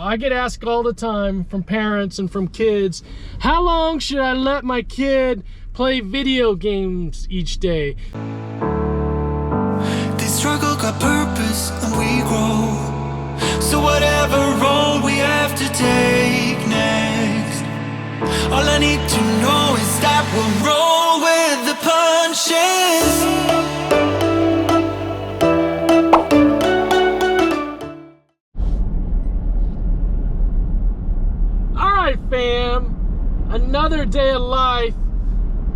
I get asked all the time from parents and from kids, how long should I let my kid play video games each day? This struggle got purpose and we grow. So whatever road we have to take next, all I need to know is that we'll roll with the punches. All right, fam, another day of life,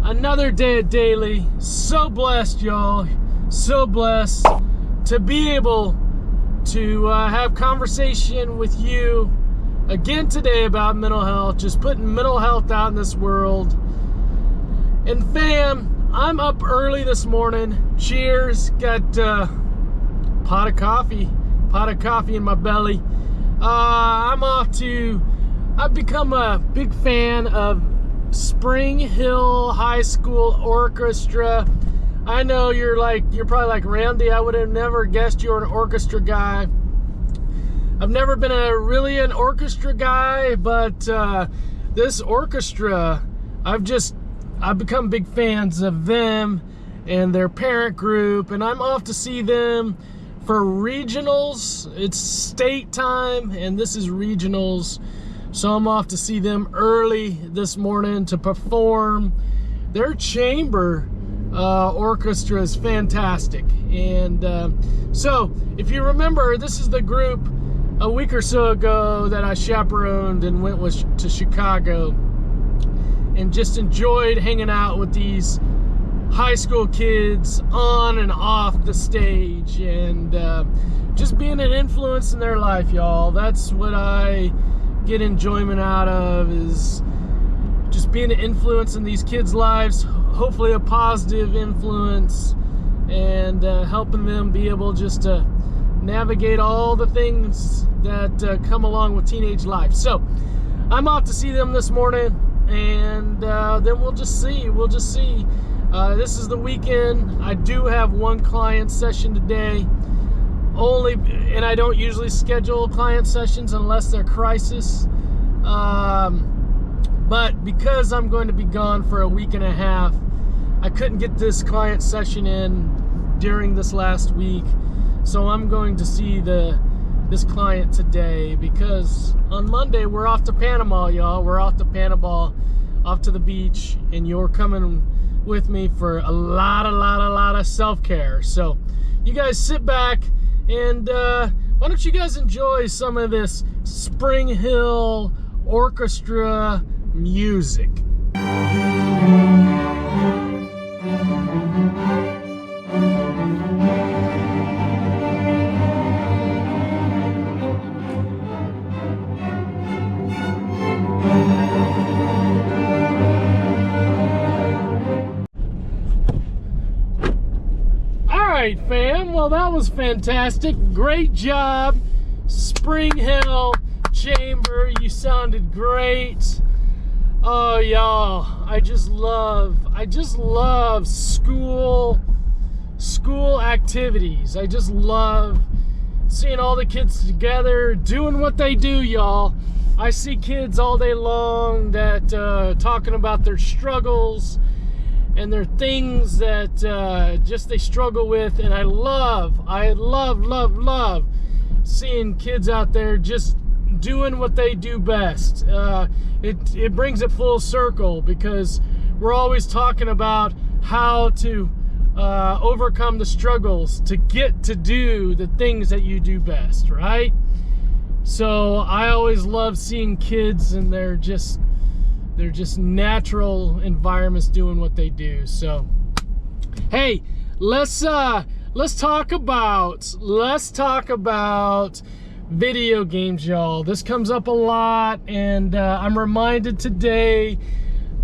another day of daily. So blessed, y'all, so blessed to be able to have conversation with you again today about mental health, just putting mental health out in this world. And fam, I'm up early this morning. Cheers, got pot of coffee in my belly. I've become a big fan of Spring Hill High School Orchestra. I know you're probably like, Randy, I would have never guessed you were an orchestra guy. I've never been really an orchestra guy, but this orchestra, I've become big fans of them and their parent group, and I'm off to see them for regionals. It's state time, and this is regionals, so I'm off to see them early this morning to perform. Their chamber orchestra is fantastic, and so if you remember, this is the group a week or so ago that I chaperoned and went to Chicago and just enjoyed hanging out with these high school kids on and off the stage, and just being an influence in their life, y'all. That's what I get enjoyment out of, is just being an influence in these kids' lives, hopefully a positive influence, and helping them be able just to navigate all the things that come along with teenage life. So I'm off to see them this morning, and then we'll just see. This is the weekend. I do have one client session today only, and I don't usually schedule client sessions unless they're crisis. But because I'm going to be gone for a week and a half, I couldn't get this client session in during this last week. So I'm going to see this client today, because on Monday we're off to Panama, y'all. We're off to Panama, off to the beach, and you're coming with me for a lot of self-care. So you guys sit back, and why don't you guys enjoy some of this Spring Hill Orchestra music. Alright, fam, well, that was fantastic. Great job, Spring Hill Chamber. You sounded great. Oh, y'all, I just love school activities. I just love seeing all the kids together doing what they do, y'all. I see kids all day long that talking about their struggles and their things that just they struggle with, and I love seeing kids out there just doing what they do best. It brings it full circle, because we're always talking about how to overcome the struggles to get to do the things that you do best, right? So I always love seeing kids and they're just natural environments doing what they do. So hey, let's talk about video games, y'all. This comes up a lot, and I'm reminded today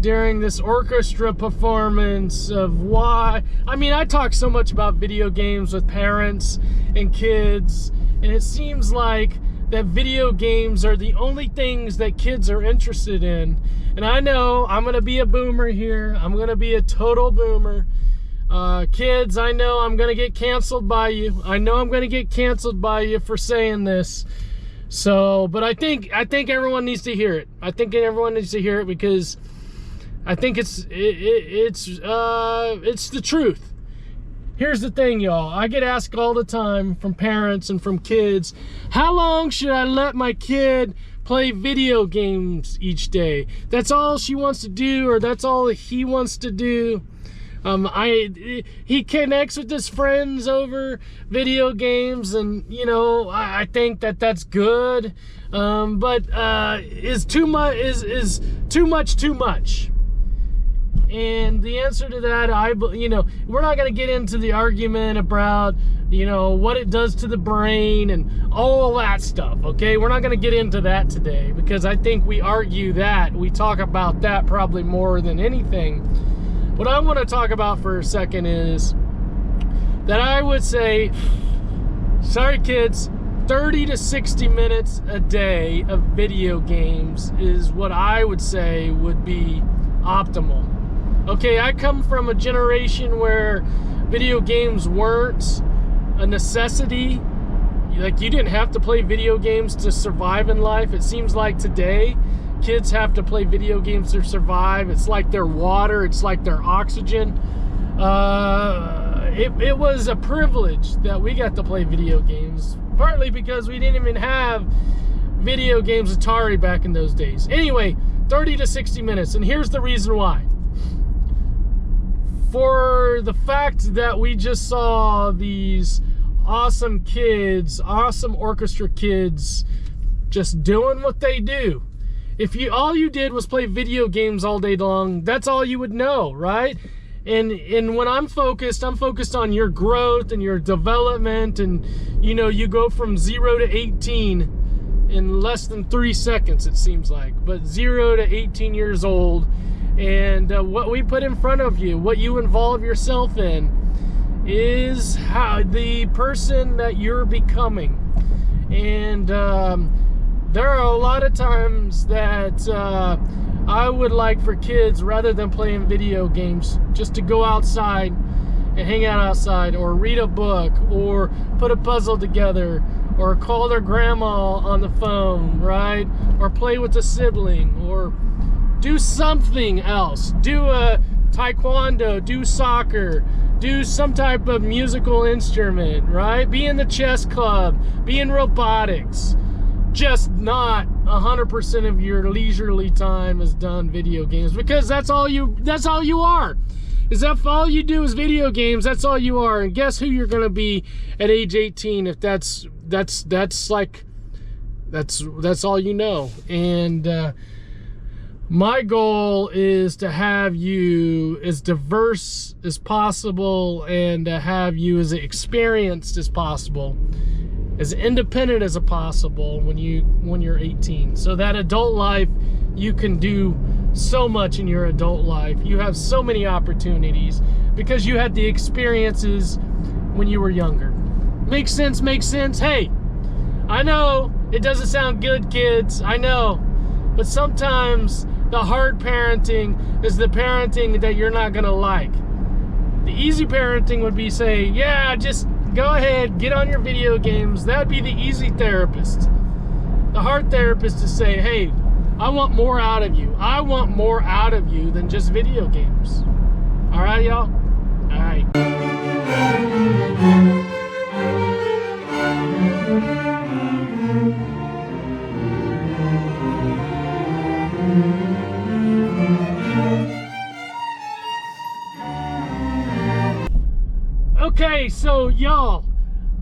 during this orchestra performance of why. I mean, I talk so much about video games with parents and kids, and it seems like that video games are the only things that kids are interested in. And I know I'm gonna be a boomer here. I'm gonna be a total boomer. Kids, I know I'm gonna get canceled by you. I know I'm gonna get canceled by you for saying this, So, but I think everyone needs to hear it. I think everyone needs to hear it because I think it's the truth. Here's the thing, y'all. I get asked all the time from parents and from kids, how long should I let my kid play video games each day? That's all she wants to do, or that's all he wants to do. He connects with his friends over video games, and you know, I think that's good. But is too much too much? And the answer to that, we're not going to get into the argument about, what it does to the brain and all that stuff, okay? We're not going to get into that today because I think we argue that. We talk about that probably more than anything. What I want to talk about for a second is that I would say, sorry kids, 30 to 60 minutes a day of video games is what I would say would be optimal. Okay, I come from a generation where video games weren't a necessity. Like, you didn't have to play video games to survive in life. It seems like today, kids have to play video games to survive. It's like their water. It's like their oxygen. It was a privilege that we got to play video games, partly because we didn't even have video games, Atari, back in those days. Anyway, 30 to 60 minutes, and here's the reason why. For the fact that we just saw these awesome kids, awesome orchestra kids, just doing what they do. If all you did was play video games all day long, that's all you would know, right? And when I'm focused on your growth and your development, and you go from 0 to 18 in less than 3 seconds, it seems like, but 0 to 18 years old. And what we put in front of you, what you involve yourself in, is how the person that you're becoming. And there are a lot of times that I would like for kids, rather than playing video games, just to go outside and hang out outside, or read a book, or put a puzzle together, or call their grandma on the phone, right? Or play with a sibling, or do something else. Do a taekwondo, do soccer, do some type of musical instrument, right? Be in the chess club, be in robotics. Just not 100% of your leisurely time is done video games, because that's all you are. Is that all you do is video games? That's all you are. And guess who you're going to be at age 18 if that's all you know. And my goal is to have you as diverse as possible, and to have you as experienced as possible, as independent as possible when you're 18. So that adult life, you can do so much in your adult life. You have so many opportunities because you had the experiences when you were younger. Makes sense? Makes sense? Hey, I know it doesn't sound good, kids. I know. But sometimes the hard parenting is the parenting that you're not gonna like. The easy parenting would be say, yeah, just go ahead, get on your video games. That'd be the easy therapist. The hard therapist is say, hey, I want more out of you. I want more out of you than just video games. All right, y'all? All right. Okay, so y'all,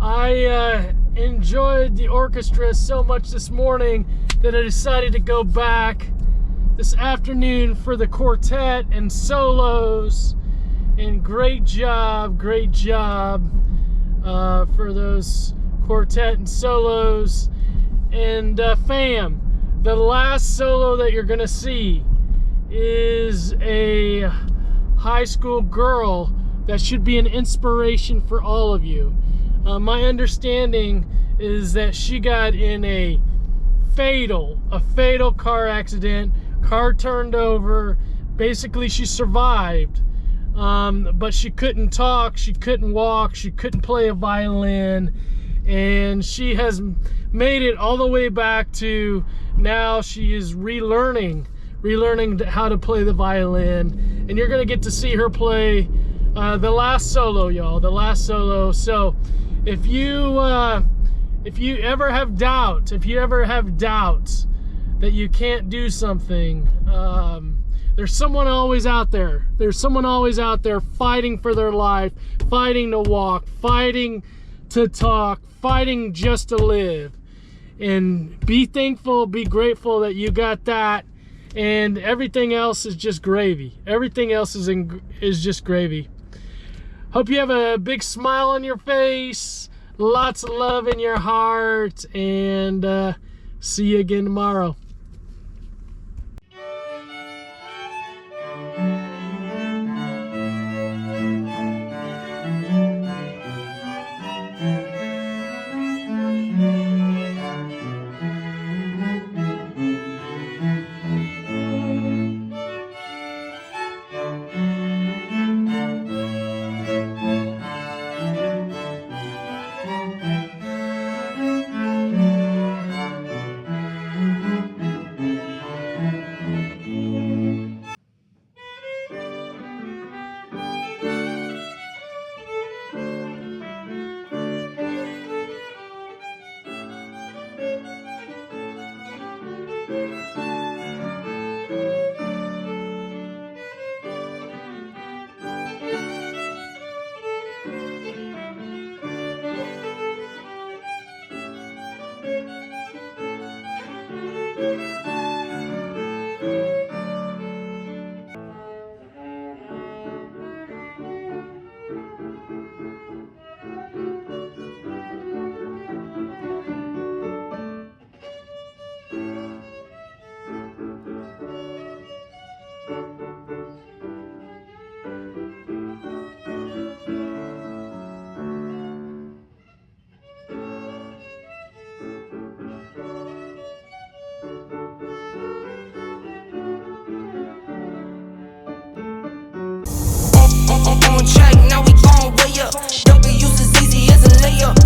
I enjoyed the orchestra so much this morning that I decided to go back this afternoon for the quartet and solos. And great job for those quartet and solos. And fam, the last solo that you're gonna see is a high school girl that should be an inspiration for all of you. My understanding is that she got in a fatal car accident. Car turned over. Basically, she survived, but she couldn't talk, she couldn't walk, she couldn't play a violin, and she has made it all the way back to now. She is relearning how to play the violin, and you're gonna get to see her play the last solo, y'all, the last solo. So if you ever have doubts that you can't do something, there's someone always out there. There's someone always out there fighting for their life, fighting to walk, fighting to talk, fighting just to live. And be thankful, be grateful that you got that, and everything else is just gravy. Everything else is just gravy. Hope you have a big smile on your face, lots of love in your heart, and see you again tomorrow. On track, now we gon' way up. W's as easy as a layup.